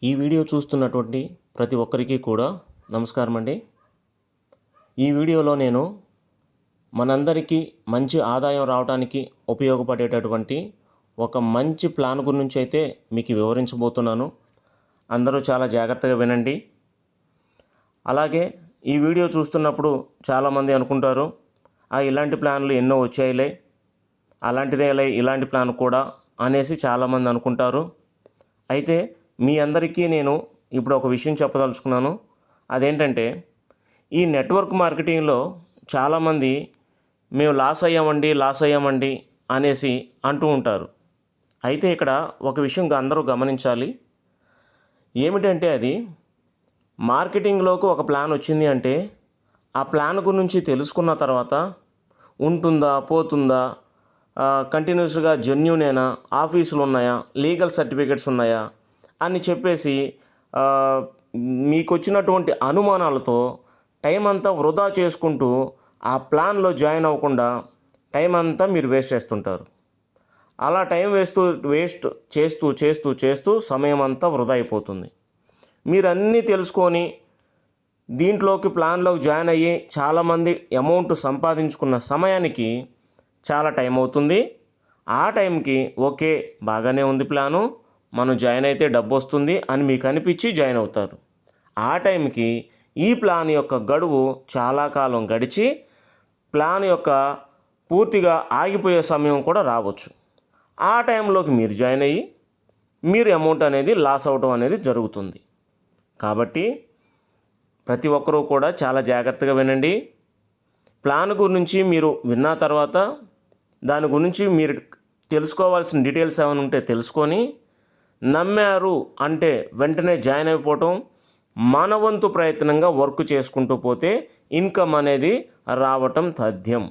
ఈ వీడియో చూస్తున్నటువంటి ప్రతి ఒక్కరికి కూడా నమస్కారం అండి. ఈ వీడియోలో నేను మనందరికీ మంచి ఆదాయం రావడానికి ఉపయోగపడేటటువంటి ఒక మంచి ప్లాన్ గురించి అయితే మీకు వివరించబోతున్నాను. అందరూ చాలా జాగ్రత్తగా వినండి. అలాగే ఈ వీడియో చూస్తున్నప్పుడు చాలామంది అనుకుంటారు, ఇలాంటి ప్లాన్లు ఎన్నో వచ్చాయిలే, అలాంటిదేలే ఇలాంటి ప్లాన్ కూడా అనేసి చాలామంది అనుకుంటారు. అయితే మీ అందరికీ నేను ఇప్పుడు ఒక విషయం చెప్పదలుచుకున్నాను. అదేంటంటే, ఈ నెట్వర్క్ మార్కెటింగ్లో చాలామంది మేము లాస్ అయ్యామండి అనేసి అంటూ ఉంటారు. అయితే ఇక్కడ ఒక విషయం అందరూ గమనించాలి. ఏమిటంటే, అది మార్కెటింగ్లోకి ఒక ప్లాన్ వచ్చింది అంటే ఆ ప్లాన్ గురించి తెలుసుకున్న తర్వాత ఉంటుందా, పోతుందా, కంటిన్యూస్గా జెన్యూనేనా, ఆఫీసులు ఉన్నాయా, లీగల్ సర్టిఫికెట్స్ ఉన్నాయా అని చెప్పేసి మీకు వచ్చినటువంటి అనుమానాలతో టైం అంతా వృధా చేసుకుంటూ ఆ ప్లాన్లో జాయిన్ అవ్వకుండా టైం అంతా మీరు వేస్ట్ చేస్తుంటారు. అలా టైం వేస్ట్ చేస్తూ సమయం అంతా వృధా అయిపోతుంది. మీరు అన్నీ తెలుసుకొని దీంట్లోకి ప్లాన్లోకి జాయిన్ అయ్యి చాలామంది అమౌంట్ సంపాదించుకున్న సమయానికి చాలా టైం అవుతుంది. ఆ టైంకి ఓకే, బాగానే ఉంది ప్లాను, మనం జాయిన్ అయితే డబ్బు వస్తుంది అని మీకు అనిపించి జాయిన్ అవుతారు. ఆ టైంకి ఈ ప్లాన్ యొక్క గడువు చాలా కాలం గడిచి ప్లాన్ యొక్క పూర్తిగా ఆగిపోయే సమయం కూడా రావచ్చు. ఆ టైంలోకి మీరు జాయిన్ అయ్యి మీరు అమౌంట్ అనేది లాస్ అవడం అనేది జరుగుతుంది. కాబట్టి ప్రతి ఒక్కరూ కూడా చాలా జాగ్రత్తగా వినండి. ప్లాన్ గురించి మీరు విన్న తర్వాత దాని గురించి మీరు తెలుసుకోవాల్సిన డీటెయిల్స్ ఏమైనా ఉంటే తెలుసుకొని నమ్మారు అంటే వెంటనే జాయిన్ అయిపోవటం, మన వంతు ప్రయత్నంగా వర్క్ చేసుకుంటూ పోతే ఇన్కమ్ అనేది రావటం తథ్యం.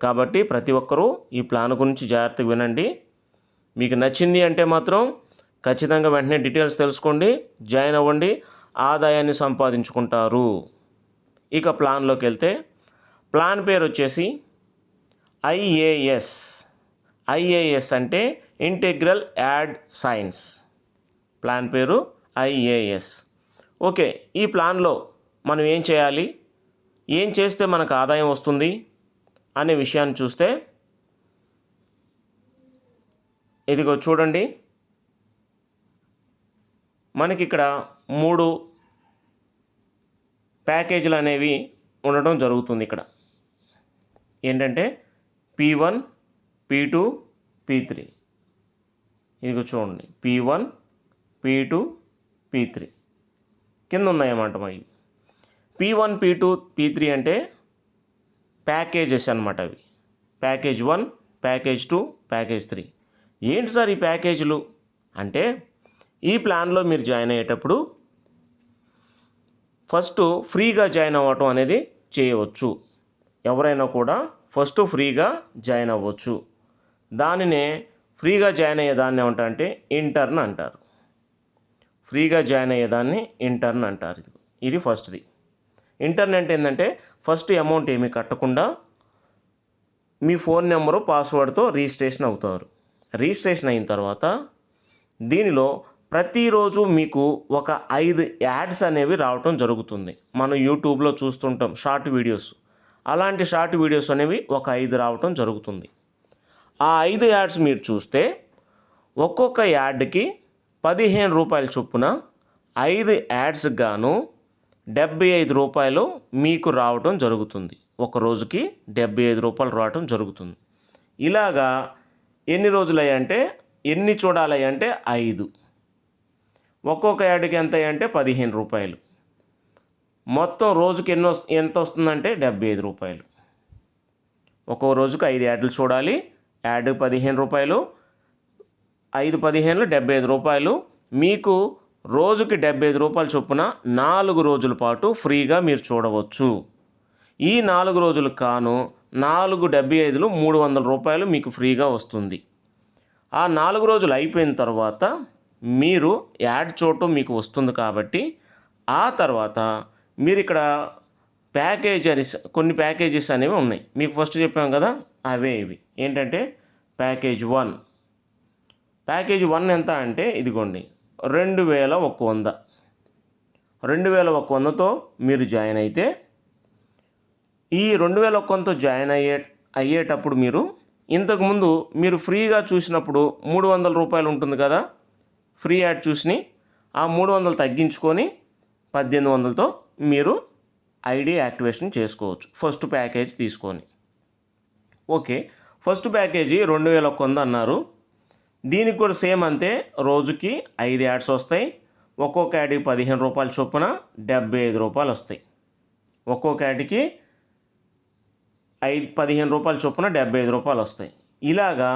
కాబట్టి ప్రతి ఒక్కరూ ఈ ప్లాన్ గురించి జాగ్రత్తగా వినండి. మీకు నచ్చింది అంటే మాత్రం ఖచ్చితంగా వెంటనే డీటెయిల్స్ తెలుసుకోండి, జాయిన్ అవ్వండి, ఆదాయాన్ని సంపాదించుకుంటారు. ఇక ప్లాన్లోకి వెళ్తే ప్లాన్ పేరు వచ్చేసి ఐఏఎస్ అంటే ఇంటిగ్రల్ యాడ్ సైన్స్. ప్లాన్ పేరు ఐఏఎస్. ఓకే, ఈ ప్లాన్లో మనం ఏం చేయాలి, ఏం చేస్తే మనకు ఆదాయం వస్తుంది అనే విషయాన్ని చూస్తే ఇదిగో చూడండి, మనకి ఇక్కడ 3 ప్యాకేజీలు అనేవి ఉండడం జరుగుతుంది. ఇక్కడ ఏంటంటే P1, P2, P3. ఇదిగో చూడండి, P1, P2, P3 కింద ఉన్నాయన్నమాట. మరి P1, P2, P3 అంటే ప్యాకేజెస్ అన్నమాట. అవి ప్యాకేజ్ 1, ప్యాకేజ్ 2, ప్యాకేజ్ 3. ఏంటి సార్ ఈ ప్యాకేజీలు అంటే, ఈ ప్లాన్లో మీరు జాయిన్ అయ్యేటప్పుడు ఫస్ట్ ఫ్రీగా జాయిన్ అవ్వటం అనేది చేయవచ్చు. ఎవరైనా కూడా ఫస్ట్ ఫ్రీగా జాయిన్ అవ్వచ్చు. దానినే ఫ్రీగా జాయిన్ అయ్యేదాన్ని ఏమంటారంటే ఇంటర్న్ అంటారు. ఫ్రీగా జాయిన్ అయ్యేదాన్ని ఇంటర్న్ అంటారు. ఇది ఫస్ట్ది. ఇంటర్న్ అంటే ఏంటంటే, ఫస్ట్ అమౌంట్ ఏమీ కట్టకుండా మీ ఫోన్ నెంబరు, పాస్వర్డ్తో రిజిస్ట్రేషన్ అవుతారు. రిజిస్ట్రేషన్ అయిన తర్వాత దీనిలో ప్రతిరోజు మీకు ఒక 5 యాడ్స్ అనేవి రావటం జరుగుతుంది. మనం యూట్యూబ్లో చూస్తుంటాం షార్ట్ వీడియోస్. అలాంటి షార్ట్ వీడియోస్ అనేవి ఒక 5 రావటం జరుగుతుంది. ఆ 5 యాడ్స్ మీరు చూస్తే ఒక్కొక్క యాడ్కి 15 రూపాయల చొప్పున 5 యాడ్స్కి గాను 75 రూపాయలు మీకు రావటం జరుగుతుంది. ఒక రోజుకి 75 రూపాయలు రావటం జరుగుతుంది. ఇలాగా ఎన్ని రోజులు అయ్యంటే, ఎన్ని చూడాలంటే 5. ఒక్కొక్క యాడ్కి ఎంత అంటే 15 రూపాయలు. మొత్తం రోజుకి ఎంత వస్తుందంటే 75 రూపాయలు. ఒక్కో రోజుకి 5 యాడ్లు చూడాలి. యాడ్ 15 రూపాయలు, 5 15 75 రూపాయలు. మీకు రోజుకి 75 రూపాయల చొప్పున 4 రోజుల పాటు ఫ్రీగా మీరు చూడవచ్చు. ఈ 4 రోజులకు కాను 4 75లు 300 రూపాయలు మీకు ఫ్రీగా వస్తుంది. ఆ 4 రోజులు అయిపోయిన తర్వాత మీరు యాడ్ చూడటం మీకు వస్తుంది. కాబట్టి ఆ తర్వాత మీరు ఇక్కడ కొన్ని ప్యాకేజెస్ అనేవి ఉన్నాయి. మీకు ఫస్ట్ చెప్పాం కదా, అవే ఇవి. ఏంటంటే ప్యాకేజ్ 1 ఎంత అంటే ఇదిగోండి 2100. 2100తో మీరు జాయిన్ అయితే ఈ 2100తో జాయిన్ అయ్యేటప్పుడు మీరు ఇంతకుముందు మీరు ఫ్రీగా చూసినప్పుడు 300 రూపాయలు ఉంటుంది కదా, ఫ్రీ యాడ్ చూసి ఆ 300 తగ్గించుకొని 1800తో మీరు ఐడి యాక్టివేషన్ చేసుకోవచ్చు ఫస్ట్ ప్యాకేజ్ తీసుకొని. ఓకే, ఫస్ట్ ప్యాకేజీ 2100 అన్నారు. దీనికి కూడా సేమ్ అంతే, రోజుకి 5 యాడ్స్ వస్తాయి. ఒక్కొక్క యాడ్కి 15 రూపాయల చొప్పున 75 రూపాయలు వస్తాయి. ఒక్కొక్క యాడ్కి 15 రూపాయల చొప్పున 75 రూపాయలు వస్తాయి. ఇలాగా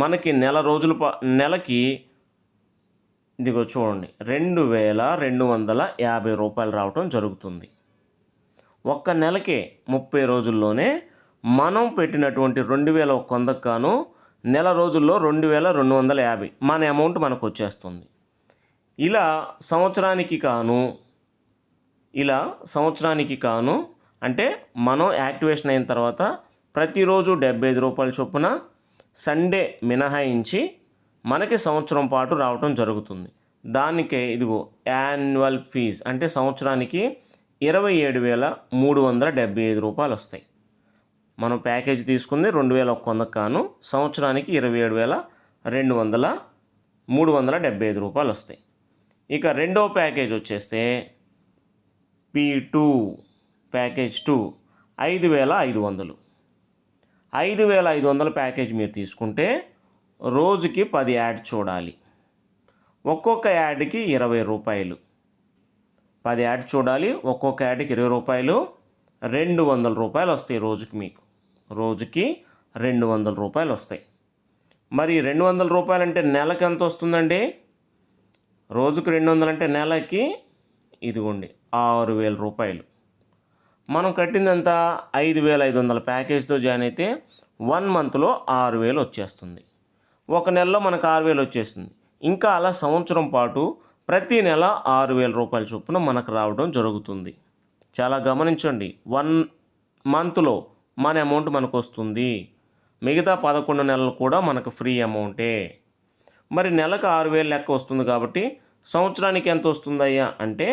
మనకి నెలకి ఇదిగో చూడండి 2250 రూపాయలు రావటం జరుగుతుంది. ఒక్క నెలకే 30 రోజుల్లోనే మనం పెట్టినటువంటి 2100కు గాను నెల రోజుల్లో 2250 మన అమౌంట్ మనకు వచ్చేస్తుంది. ఇలా సంవత్సరానికి కాను అంటే మనం యాక్టివేషన్ అయిన తర్వాత ప్రతిరోజు 75 రూపాయల చొప్పున సండే మినహాయించి మనకి సంవత్సరం పాటు రావటం జరుగుతుంది. దానికే ఇదిగో యాన్యువల్ ఫీజ్ అంటే సంవత్సరానికి 27,375 రూపాయలు వస్తాయి. మనం ప్యాకేజ్ తీసుకుంది 2100 కాను సంవత్సరానికి 27,375 రూపాయలు వస్తాయి. ఇక రెండో ప్యాకేజ్ వచ్చేస్తే P2 ప్యాకేజ్ 2 5,500. 5,500 ప్యాకేజ్ మీరు తీసుకుంటే రోజుకి 10 యాడ్ చూడాలి. ఒక్కొక్క యాడ్కి 20 రూపాయలు. 10 యాడ్ చూడాలి, ఒక్కొక్క యాడ్కి 20 రూపాయలు, 200 రూపాయలు వస్తాయి రోజుకి. మీకు రోజుకి 200 రూపాయలు వస్తాయి. మరి 200 రూపాయలు అంటే నెలకి ఎంత వస్తుందండి? రోజుకు 200 అంటే నెలకి ఇదిగోండి 6,000 రూపాయలు. మనం కట్టిందంతా 5,500 ప్యాకేజ్తో జాయిన్ అయితే 1 మంత్లో 6,000 వచ్చేస్తుంది. ఒక నెలలో మనకు 6,000 వచ్చేస్తుంది. ఇంకా అలా సంవత్సరం పాటు ప్రతి నెల 6,000 రూపాయల చొప్పున మనకు రావడం జరుగుతుంది. చాలా గమనించండి, 1 మంత్లో మన అమౌంట్ మనకు వస్తుంది. మిగతా 11 నెలలు కూడా మనకు ఫ్రీ అమౌంటే. మరి నెలకు 6,000 లెక్క వస్తుంది కాబట్టి సంవత్సరానికి ఎంత వస్తుందయ్యా అంటే,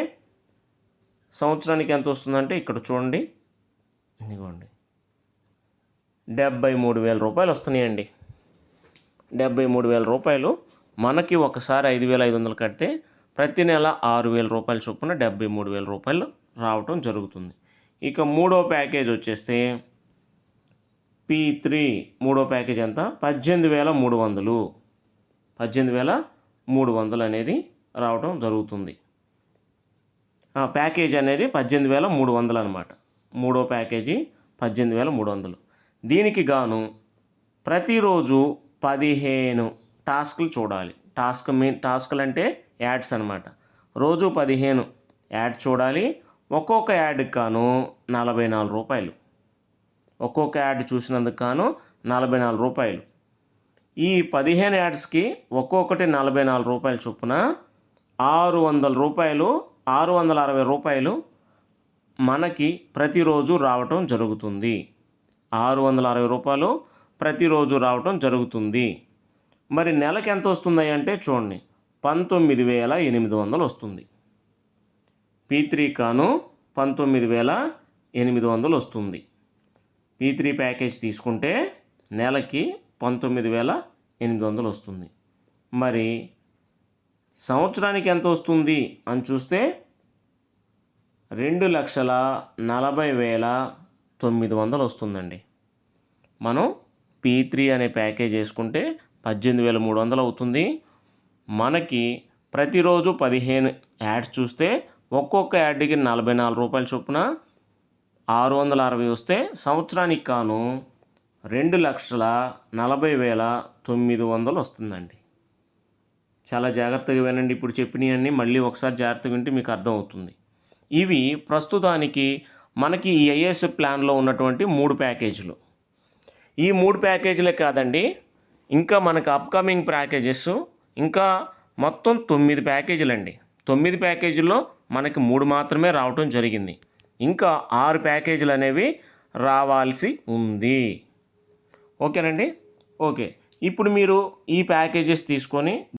సంవత్సరానికి ఎంత వస్తుందంటే ఇక్కడ చూడండి, ఇదిగోండి 73,000 రూపాయలు వస్తున్నాయండి. 73,000 రూపాయలు మనకి ఒకసారి 5,500 కడితే ప్రతి నెల 6,000 రూపాయల చొప్పున 73,000 రూపాయలు రావటం జరుగుతుంది. ఇక మూడో ప్యాకేజ్ వచ్చేస్తే P3 మూడో ప్యాకేజ్ ఎంత? 18,300. 18,300 అనేది రావటం జరుగుతుంది. ప్యాకేజ్ అనేది 18,300 అనమాట. మూడో ప్యాకేజీ 18,300. దీనికి గాను ప్రతిరోజు 15 టాస్కులు చూడాలి. టాస్కులు అంటే యాడ్స్ అనమాట. రోజు 15 యాడ్ చూడాలి. ఒక్కొక్క యాడ్కి గాను 44 రూపాయలు. ఒక్కొక్క యాడ్ చూసినందుకు గాను 44 రూపాయలు. ఈ 15 యాడ్స్కి ఒక్కొక్కటి 44 రూపాయల చొప్పున 600 రూపాయలు, 660 రూపాయలు మనకి ప్రతిరోజు రావటం జరుగుతుంది. 660 రూపాయలు ప్రతిరోజు రావటం జరుగుతుంది. మరి నెలకి ఎంత వస్తుంది అంటే చూడండి, 19,800 వస్తుంది. P3 కాను 19,800 వస్తుంది. P3 ప్యాకేజ్ తీసుకుంటే నెలకి 19,800 వస్తుంది. మరి సంవత్సరానికి ఎంత వస్తుంది అని చూస్తే 2,40,40,900 వస్తుందండి. మనం P3 అనే ప్యాకేజ్ వేసుకుంటే 18,300 అవుతుంది. మనకి ప్రతిరోజు 15 యాడ్స్ చూస్తే ఒక్కొక్క యాడ్కి 44 రూపాయల చొప్పున 660 వస్తే సంవత్సరానికి కాను 2,40,40,900 వస్తుందండి. చాలా జాగ్రత్తగా వినండి. ఇప్పుడు చెప్పినవన్నీ మళ్ళీ ఒకసారి జాగ్రత్తగా వింటే మీకు అర్థమవుతుంది. ఇవి ప్రస్తుతానికి మనకి ఈ ఐఏఎస్ ప్లాన్లో ఉన్నటువంటి 3 ప్యాకేజీలు. ఈ 3 ప్యాకేజీలే కాదండి, ఇంకా మనకు అప్కమింగ్ ప్యాకేజెస్ ఇంకా మొత్తం 9 ప్యాకేజీలు అండి. 9 ప్యాకేజీల్లో మనకి 3 మాత్రమే రావటం జరిగింది. ఇంకా 6 ప్యాకేజీలు అనేవి రావాల్సి ఉంది. ఓకేనండి. ఓకే, ఇప్పుడు మీరు ఈ ప్యాకేజెస్ తీసుకొని